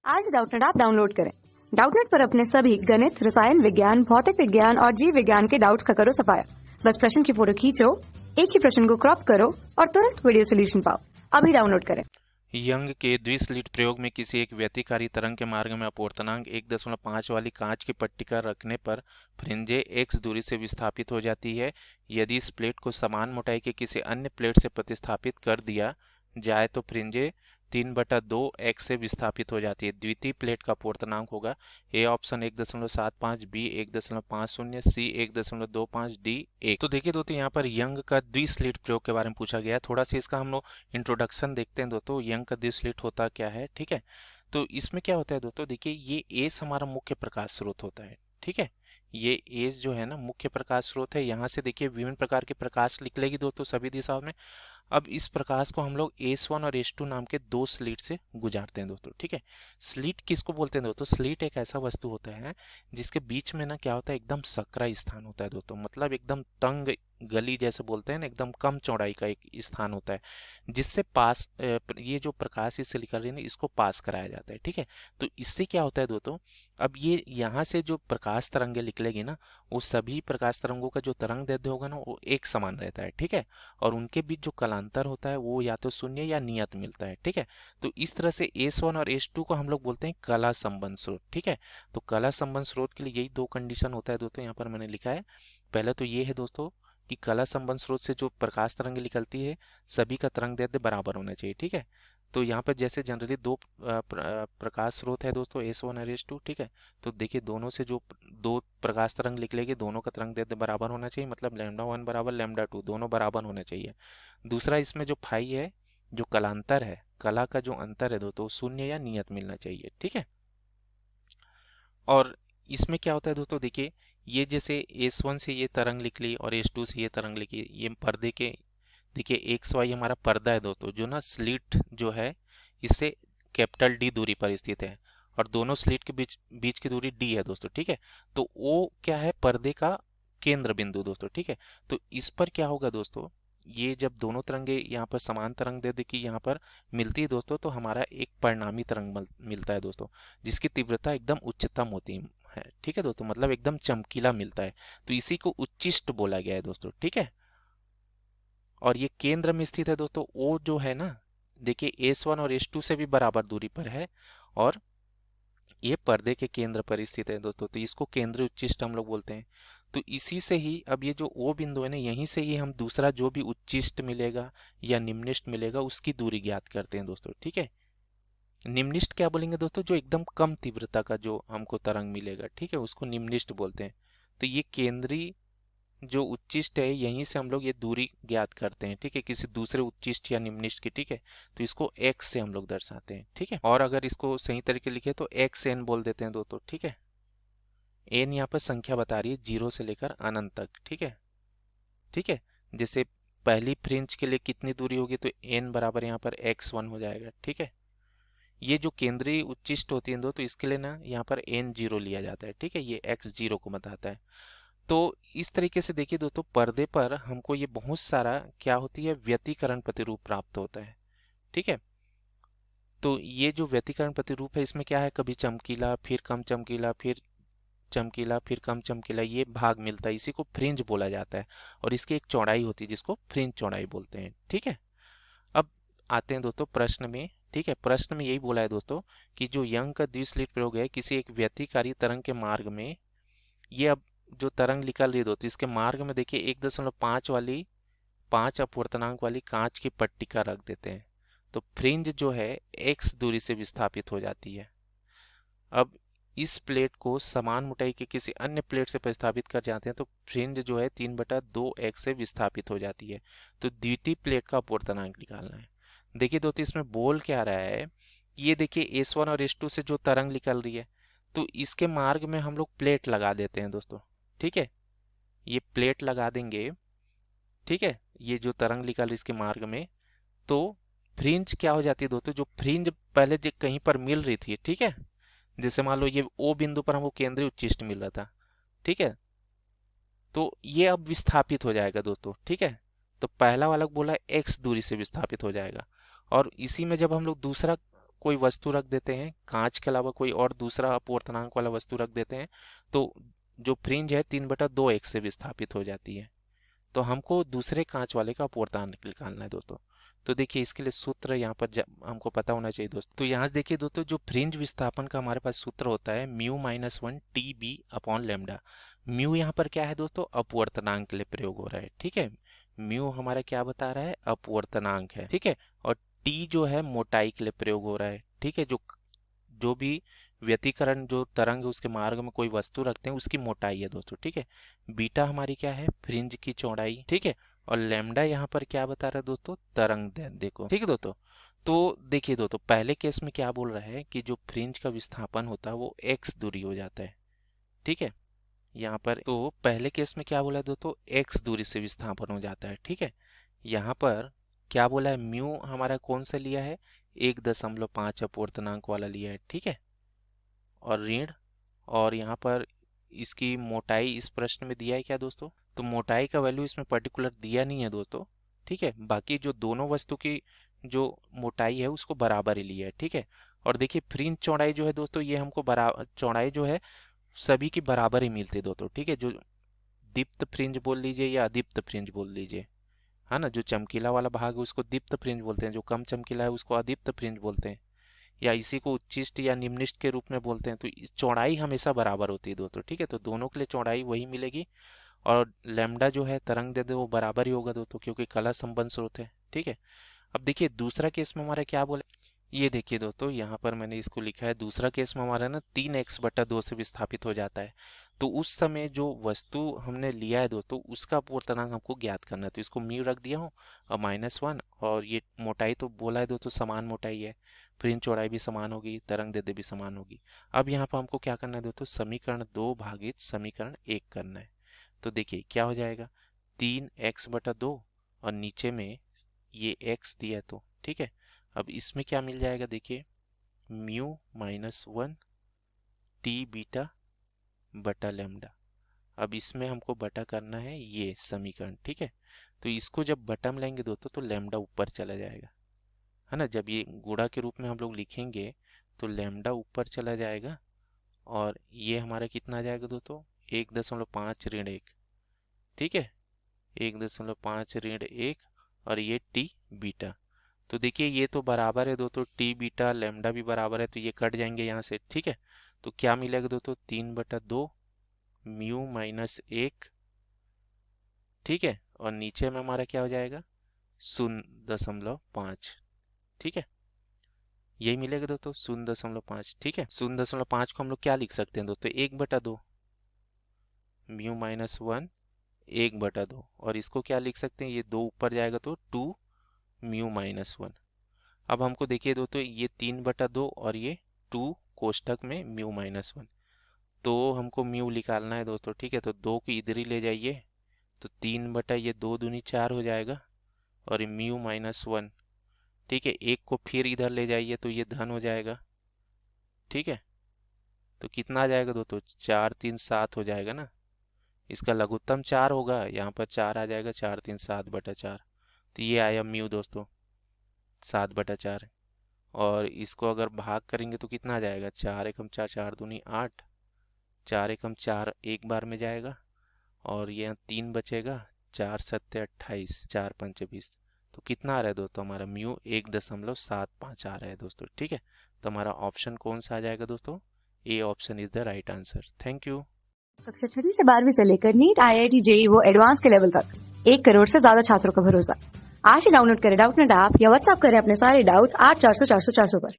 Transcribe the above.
आज Doubtnut app download करें। Doubtnut पर अपने सभी गणित, रसायन विज्ञान, भौतिक विज्ञान और जीव विज्ञान के डाउट्स का करो सफाया। बस प्रश्न की फोटो खींचो, एक ही प्रश्न को क्रॉप करो और तुरंत वीडियो सोल्यूशन पाओ। अभी डाउनलोड करें। यंग के द्विस्लिट प्रयोग में किसी एक व्यतिकारी तरंग के मार्ग में अपवर्तनांक 1.5 वाली कांच की पट्टिका रखने पर फ्रिंजें x दूरी से विस्थापित हो जाती है। यदि इस प्लेट को समान मोटाई के किसी अन्य प्लेट से प्रतिस्थापित कर दिया जाए तो फ्रिंजें 3/2 x से विस्थापित हो जाती है। द्वितीय प्लेट का अपवर्तनांक होगा A option 1.75, B 1.50, C 1.25, D 1। तो देखिए दोस्तों, यहाँ पर यंग का द्विस्लिट प्रयोग के बारे में पूछा गया है। थोड़ा सा इसका हम लोग इंट्रोडक्शन देखते हैं दोस्तों, यंग का द्विस्लिट होता क्या है। ठीक है, तो इसमें क्या होता है दोस्तों, देखिए ये एस हमारा मुख्य प्रकाश स्रोत होता है। ठीक है, ये एस जो है ना मुख्य प्रकाश स्रोत है। यहाँ से देखिए विभिन्न प्रकार के प्रकाश निकलेगी दोस्तों सभी दिशाओं में। अब इस प्रकाश को हम लोग S1 और S2 नाम के दो स्लिट से गुजारते हैं दोस्तों। ठीक है, स्लिट किसको बोलते हैं दोस्तों? स्लिट एक ऐसा वस्तु होता है जिसके बीच में ना क्या होता है, एकदम सकरा स्थान होता है दोस्तों। मतलब एकदम तंग गली जैसे बोलते हैं ना, एकदम कम चौड़ाई का एक स्थान होता है जिससे पास ये जो प्रकाश इससे निकल रही है ना, इसको पास कराया जाता है। ठीक है, तो इससे क्या होता है दोस्तों, अब ये यहाँ से जो प्रकाश तरंगे निकलेगी ना, वो सभी प्रकाश तरंगों का जो तरंग दैर्ध्य होगा ना, वो एक समान रहता है। ठीक है, और उनके बीच जो कलांतर होता है वो या तो शून्य या नियत मिलता है। ठीक है, तो इस तरह से S1 और S2 को हम लोग बोलते हैं कला संबंध स्रोत। ठीक है, तो कला संबंध स्रोत के लिए यही दो कंडीशन होता है दोस्तों, यहाँ पर मैंने लिखा है। पहले तो ये है दोस्तों कि कला संबंध स्रोत से जो प्रकाश तरंग निकलती है सभी का तरंग दैर्ध्य बराबर होना चाहिए। ठीक है, तो यहाँ पर जैसे जनरली दो प्रकाश स्रोत है दोस्तों, S1 और S2। ठीक है, तो देखिए दोनों से जो दो प्रकाश तरंग निकलेगी दोनों का तरंग दैर्ध्य बराबर होना चाहिए। मतलब λ1 बराबर λ2, दोनों बराबर होने चाहिए। दूसरा इसमें जो फाई है, जो कलांतर है, कला का जो अंतर है दोस्तों, शून्य या नियत मिलना चाहिए। ठीक है, और इसमें क्या होता है दोस्तों, देखिए ये जैसे S1 से ये तरंग निकली और S2 से ये तरंग निकली, ये पर्दे के देखिए एक्स वाई हमारा पर्दा है दोस्तों, जो ना स्लिट जो है इससे कैपिटल डी दूरी पर स्थित है और दोनों स्लिट के बीच बीच की दूरी डी है दोस्तों। ठीक है, तो वो क्या है, पर्दे का केंद्र बिंदु दोस्तों। ठीक है, तो इस पर क्या होगा दोस्तों, ये जब दोनों तरंगे यहाँ पर समान तरंग दैर्ध्य की यहाँ पर मिलती है दोस्तों, तो हमारा एक परिणामी तरंग मिलता है दोस्तों, जिसकी तीव्रता एकदम उच्चतम होती है। ठीक है दोस्तों, मतलब एकदम चमकीला मिलता है, तो इसी को उच्चिष्ट बोला गया है दोस्तों। ठीक है, और ये केंद्र में स्थित है दोस्तों। ओ जो है ना, देखिए S1 और S2 से भी बराबर दूरी पर है और ये पर्दे के केंद्र पर स्थित है दोस्तों, तो इसको केंद्रीय उच्चिष्ट हम लोग बोलते हैं। तो इसी से ही अब ये जो O बिंदु है ना, यहीं से ही हम दूसरा जो भी उच्चिष्ट मिलेगा या निम्निष्ट मिलेगा उसकी दूरी ज्ञात करते हैं दोस्तों। ठीक है, निम्निष्ट क्या बोलेंगे दोस्तों, जो एकदम कम तीव्रता का जो हमको तरंग मिलेगा, ठीक है, उसको निम्निष्ट बोलते हैं। तो ये केंद्रीय जो उच्चिष्ट है यहीं से हम लोग ये दूरी ज्ञात करते हैं। ठीक है, किसी दूसरे उच्चिष्ट या निम्निष्ट की। ठीक है, तो इसको x से हम लोग दर्शाते हैं। ठीक है, और अगर इसको सही तरीके लिखे तो एक्स एन बोल देते हैं दोस्तों। ठीक है, एन यहाँ पर संख्या बता रही है 0 से लेकर अनंत तक। ठीक है, ठीक है, जैसे पहली फ्रिंज के लिए कितनी दूरी होगी, तो एन बराबर यहाँ पर x1 हो जाएगा। ठीक है, ये जो केंद्रीय उच्चिष्ट होती है दो, तो इसके लिए ना यहाँ पर n0 लिया जाता है। ठीक है, ये x0 को बताता है। तो इस तरीके से देखिए दोस्तों, पर्दे पर हमको ये बहुत सारा क्या होती है, व्यतिकरण प्रतिरूप प्राप्त होता है। ठीक है, तो ये जो व्यतिकरण प्रतिरूप है इसमें क्या है, कभी चमकीला, फिर कम चमकीला, फिर चमकीला, फिर कम चमकीला, ये भाग मिलता है, इसी को फ्रिंज बोला जाता है। और इसकी एक चौड़ाई होती है जिसको फ्रिंज चौड़ाई बोलते हैं। ठीक है, अब आते हैं दोस्तों प्रश्न में। ठीक है, प्रश्न में यही बोला है दोस्तों कि जो यंग का द्विस्लिट प्रयोग है किसी एक व्यतिकारी तरंग के मार्ग में, ये अब जो तरंग निकल रही है दोस्तों, इसके मार्ग में देखिए 1.5 वाली 5 अपवर्तनांक वाली कांच की पट्टिका रख देते हैं, तो फ्रिंज जो है x दूरी से विस्थापित हो जाती है। अब इस प्लेट को समान मोटाई के किसी अन्य प्लेट से प्रतिस्थापित कर जाते हैं तो फ्रिंज जो है 3/2 x से विस्थापित हो जाती है। तो द्वितीय प्लेट का अपवर्तनांक निकालना है। देखिए दोस्तों, इसमें बोल क्या रहा है, ये देखिए S1 और S2 से जो तरंग निकल रही है, तो इसके मार्ग में हम लोग प्लेट लगा देते हैं दोस्तों। ठीक है, ये प्लेट लगा देंगे। ठीक है, ये जो तरंग निकल रही इसके मार्ग में, तो फ्रिंज क्या हो जाती है दोस्तों, जो फ्रिंज पहले जो कहीं पर मिल रही थी, ठीक है, जैसे मान लो ये ओ बिंदु पर हमको केंद्रीय उच्चिष्ट मिल रहा था। ठीक है, तो ये अब विस्थापित हो जाएगा दोस्तों। ठीक है, तो पहला वाला बोला एक्स दूरी से विस्थापित हो जाएगा, और इसी में जब हम लोग दूसरा कोई वस्तु रख देते हैं, कांच के अलावा कोई और दूसरा अपवर्तनांक वाला वस्तु रख देते हैं, तो जो फ्रिंज है 3/2x से विस्थापित हो जाती है। तो हमको दूसरे कांच वाले का अपवर्तनांक निकालना है दोस्तों। तो देखिए इसके लिए सूत्र यहाँ पर हमको पता होना चाहिए दोस्तों। तो यहाँ से देखिए दोस्तों, जो फ्रिंज विस्थापन का हमारे पास सूत्र होता है μ-1 TB/λ। म्यू यहाँ पर क्या है दोस्तों, अपवर्तनांक के लिए प्रयोग हो रहा है, ठीक है। म्यू हमारा क्या बता रहा है, अपवर्तनांक है, ठीक है। और टी जो है मोटाई के लिए प्रयोग हो रहा है, ठीक है। जो भी व्यतिकरण जो तरंग उसके मार्ग में कोई वस्तु रखते हैं उसकी मोटाई है दोस्तों, ठीक है। बीटा हमारी क्या है, फ्रिंज की चौड़ाई, ठीक है। और लैम्डा यहाँ पर क्या बता रहा है दोस्तों, तरंग देखो, ठीक है दोस्तों। तो देखिए दोस्तों, पहले केस में क्या बोल रहा है कि जो फ्रिंज का विस्थापन होता है वो x दूरी हो जाता है, ठीक है। यहाँ पर तो पहले केस में क्या बोला है दोस्तों, x दूरी से विस्थापन हो जाता है, ठीक है। यहाँ पर क्या बोला है, म्यू हमारा कौन सा लिया है, 1.5 अपवर्तनांक वाला लिया है, ठीक है। और ऋण, और यहाँ पर इसकी मोटाई इस प्रश्न में दिया है क्या दोस्तों, तो मोटाई का वैल्यू इसमें पर्टिकुलर दिया नहीं है दोस्तों, ठीक है। बाकी जो दोनों वस्तु की जो मोटाई है उसको बराबर ही लिया है, ठीक है। और देखिए फ्रिंज चौड़ाई जो है दोस्तों, ये हमको बराबर चौड़ाई जो है सभी की बराबर ही मिलती है दोस्तों, ठीक है। जो दीप्त फ्रिंज बोल लीजिए या अदीप्त फ्रिंज बोल लीजिए, है ना। जो चमकीला वाला भाग है उसको दीप्त फ्रिंज बोलते हैं, जो कम चमकीला है उसको अदीप्त फ्रिंज बोलते हैं, या इसी को उच्चिष्ट या निम्निष्ट के रूप में बोलते हैं। तो चौड़ाई हमेशा बराबर होती है दोस्तों, ठीक है। तो दोनों के लिए चौड़ाई वही मिलेगी, और लैम्डा जो है तरंग दैर्ध्य वो बराबर ही होगा दोस्तों, क्योंकि कला संबंध स्रोत है, ठीक है। अब देखिए दूसरा केस में हमारा क्या बोले, ये देखिए दोस्तों, यहाँ पर मैंने इसको लिखा है, दूसरा केस में हमारा ना 3x/2 से विस्थापित हो जाता है। तो उस समय जो वस्तु हमने लिया है दोस्तों उसका अपवर्तनांक हमको ज्ञात करना है। तो इसको म्यू रख दिया हूँ और -1, और ये मोटाई तो बोला है दोस्तों समान मोटाई है, फ्रिंज चौड़ाई भी समान होगी, तरंग दैर्ध्य भी समान होगी। अब यहाँ पर हमको क्या करना है दोस्तों, समीकरण 2 भागित समीकरण 1 करना है। तो देखिए क्या हो जाएगा, 3x/2 और नीचे में ये x दिया है तो, ठीक है। अब इसमें क्या मिल जाएगा, देखिए μ-1 T/λ। अब इसमें हमको बटा करना है ये समीकरण, ठीक है। तो इसको जब बटा में लेंगे दोस्तों तो लैम्डा ऊपर चला जाएगा, है ना। जब ये गुणा के रूप में हम लोग लिखेंगे तो लैम्डा ऊपर चला जाएगा, और ये हमारा कितना आ जाएगा दोस्तों, 1.5 ऋण 1, ठीक है। 1.5 ऋण 1, और ये टी बीटा। तो देखिए ये तो बराबर है दोस्तों, टी बीटा लैम्डा भी बराबर है, तो ये कट जाएंगे यहाँ से, ठीक है। तो क्या मिलेगा दोस्तों, 3/2 μ-1, ठीक है। और नीचे में हमारा क्या हो जाएगा, 0.5, ठीक है। यही मिलेगा दोस्तों 0.5, ठीक है। 0.5 को हम लोग क्या लिख सकते हैं दोस्तों, 1/2 μ-1 1/2, और इसको क्या लिख सकते हैं, ये 2 ऊपर जाएगा तो 2 μ-1। अब हमको देखिए दोस्तों, ये 3/2 और ये 2 कोष्ठक में μ-1, तो हमको म्यू निकालना है दोस्तों, ठीक है। तो 2 को इधर ही ले जाइए, तो 3 ये 2 दूनी 4 हो जाएगा, और μ-1, ठीक है। 1 को फिर इधर ले जाइए तो ये धन हो जाएगा, ठीक है। तो कितना आ जाएगा दोस्तों, 4 3 7 हो जाएगा ना। इसका लघुत्तम 4 होगा, यहाँ पर 4 आ जाएगा, 4 3 7/4। तो ये आया म्यू दोस्तों 7/4। और इसको अगर भाग करेंगे तो कितना आ जाएगा, 4 एकम 4, 4 दूनी 8, 4 एकम 4 एक बार में जाएगा, और ये 3 बचेगा, 4 7 28, 4 5 20। तो कितना आ रहा है दोस्तों, हमारा म्यू 1.75 आ रहा है दोस्तों, ठीक है। तो हमारा ऑप्शन कौन सा आ जाएगा दोस्तों, A option is the right answer. Thank you. कक्षा 6 से 12वीं से लेकर नीट, IIT, JEE वो एडवांस के लेवल तक 1 करोड़ से ज्यादा छात्रों का भरोसा। आज ही डाउनलोड करें डाउटनेट ऐप या व्हाट्सएप करें अपने सारे डाउट्स 8400 400 400 पर।